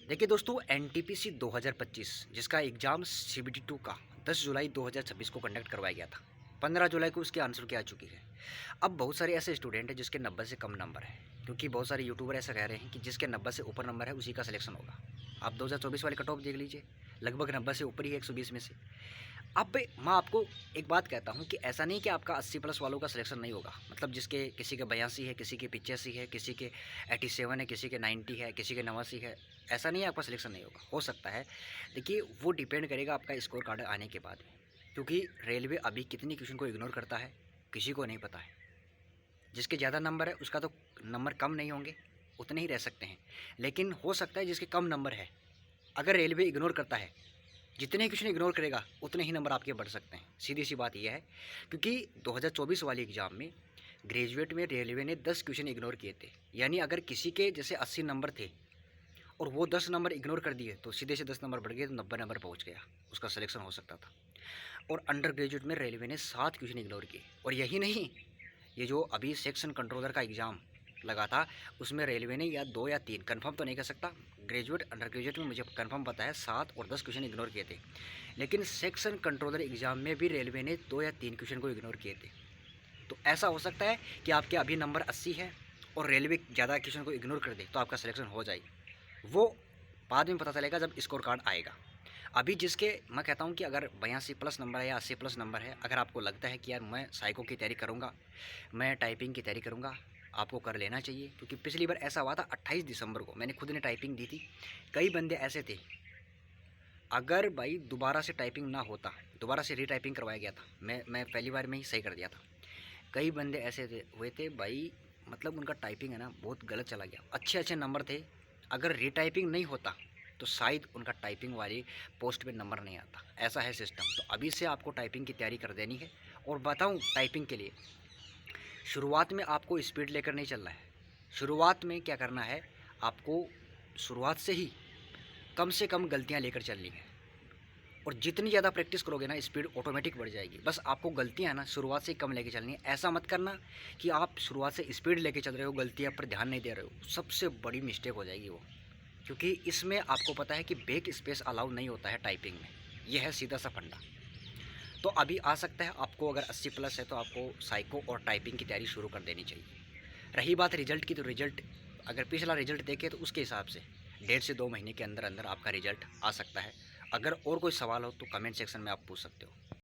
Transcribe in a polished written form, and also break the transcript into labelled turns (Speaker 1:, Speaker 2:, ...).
Speaker 1: देखिए दोस्तों, एनटीपीसी 2025 जिसका एग्ज़ाम सीबीटी 2 का 10 जुलाई 2026 को कंडक्ट करवाया गया था। 15 जुलाई को उसकी आंसर की आ चुकी है। अब बहुत सारे ऐसे स्टूडेंट हैं जिसके 90 से कम नंबर है, क्योंकि बहुत सारे यूट्यूबर ऐसा कह रहे हैं कि जिसके 90 से ऊपर नंबर है उसी का सिलेक्शन होगा। आप 2024 वाले कट ऑफ देख लीजिए, लगभग 90 से ऊपर ही है 120 में से। अब मैं आपको एक बात कहता हूँ कि ऐसा नहीं कि आपका 80 प्लस वालों का सिलेक्शन नहीं होगा। मतलब जिसके किसी के 82 है, किसी के 85 है, किसी के 87 है, किसी के 90 है, किसी के 89 है, ऐसा नहीं है आपका सिलेक्शन नहीं होगा, हो सकता है। देखिए, वो डिपेंड करेगा आपका स्कोर कार्ड आने के बाद, क्योंकि रेलवे अभी कितनी क्वेश्चन को इग्नोर करता है किसी को नहीं पता है। जिसके ज़्यादा नंबर है उसका तो नंबर कम नहीं होंगे, उतने ही रह सकते हैं। लेकिन हो सकता है जिसके कम नंबर है, अगर रेलवे इग्नोर करता है, जितने क्वेश्चन इग्नोर करेगा उतने ही नंबर आपके बढ़ सकते हैं। सीधी सी बात यह है, क्योंकि 2024 वाली एग्ज़ाम में ग्रेजुएट में रेलवे ने 10 क्वेश्चन इग्नोर किए थे। यानी अगर किसी के जैसे 80 नंबर थे और वो 10 नंबर इग्नोर कर दिए तो सीधे से 10 नंबर बढ़ गए, तो 90 नंबर पहुंच गया, उसका सिलेक्शन हो सकता था। और अंडर ग्रेजुएट में रेलवे ने 7 क्वेश्चन इग्नोर किए। और यही नहीं, ये जो अभी सेक्शन कंट्रोलर का एग्ज़ाम लगा था उसमें रेलवे ने या 2 या 3, कंफर्म तो नहीं कर सकता, ग्रेजुएट अंडर ग्रेजुएट में मुझे कंफर्म पता है 7 और 10 क्वेश्चन इग्नोर किए थे। लेकिन सेक्शन कंट्रोलर एग्ज़ाम में भी रेलवे ने 2 या 3 क्वेश्चन को इग्नोर किए थे। तो ऐसा हो सकता है कि आपके अभी नंबर 80 है और रेलवे ज़्यादा क्वेश्चन को इग्नोर कर दे तो आपका सिलेक्शन हो जाए। वो बाद में पता चलेगा जब स्कोर कार्ड आएगा। अभी जिसके मैं कहता हूँ कि अगर 82 प्लस नंबर है या 80 प्लस नंबर है, अगर आपको लगता है कि यार मैं साइको की तैयारी करूँगा, मैं टाइपिंग की तैयारी करूँगा, आपको कर लेना चाहिए। क्योंकि पिछली बार ऐसा हुआ था 28 दिसंबर को, मैंने खुद ने टाइपिंग दी थी। कई बंदे ऐसे थे, अगर भाई दोबारा से टाइपिंग ना होता, दोबारा से रीटाइपिंग करवाया गया था, मैं पहली बार में ही सही कर दिया था। कई बंदे ऐसे हुए थे भाई, मतलब उनका टाइपिंग है ना बहुत गलत चला गया, अच्छे अच्छे नंबर थे। अगर रीटाइपिंग नहीं होता तो शायद उनका टाइपिंग वाली पोस्ट पे नंबर नहीं आता। ऐसा है सिस्टम। तो अभी से आपको टाइपिंग की तैयारी कर देनी है। और बताऊं, टाइपिंग के लिए शुरुआत में आपको स्पीड लेकर नहीं चलना है। शुरुआत में क्या करना है, आपको शुरुआत से कम गलतियां लेकर चलनी है। और जितनी ज़्यादा प्रैक्टिस करोगे ना, स्पीड ऑटोमेटिक बढ़ जाएगी। बस आपको गलतियाँ ना शुरुआत से कम लेके चलनी है। ऐसा मत करना कि आप शुरुआत से स्पीड लेके चल रहे हो, गलतियाँ पर ध्यान नहीं दे रहे हो, सबसे बड़ी मिस्टेक हो जाएगी वो। क्योंकि इसमें आपको पता है कि बैक स्पेस अलाउ नहीं होता है टाइपिंग में, यह है सीधा सा फंडा। तो अभी आ सकता है आपको, अगर 80 प्लस है तो आपको साइको और टाइपिंग की तैयारी शुरू कर देनी चाहिए। रही बात रिजल्ट की, तो रिजल्ट अगर पिछला रिजल्ट देखें तो उसके हिसाब से 1.5 से 2 महीने के अंदर अंदर आपका रिजल्ट आ सकता है। अगर और कोई सवाल हो तो कमेंट सेक्शन में आप पूछ सकते हो।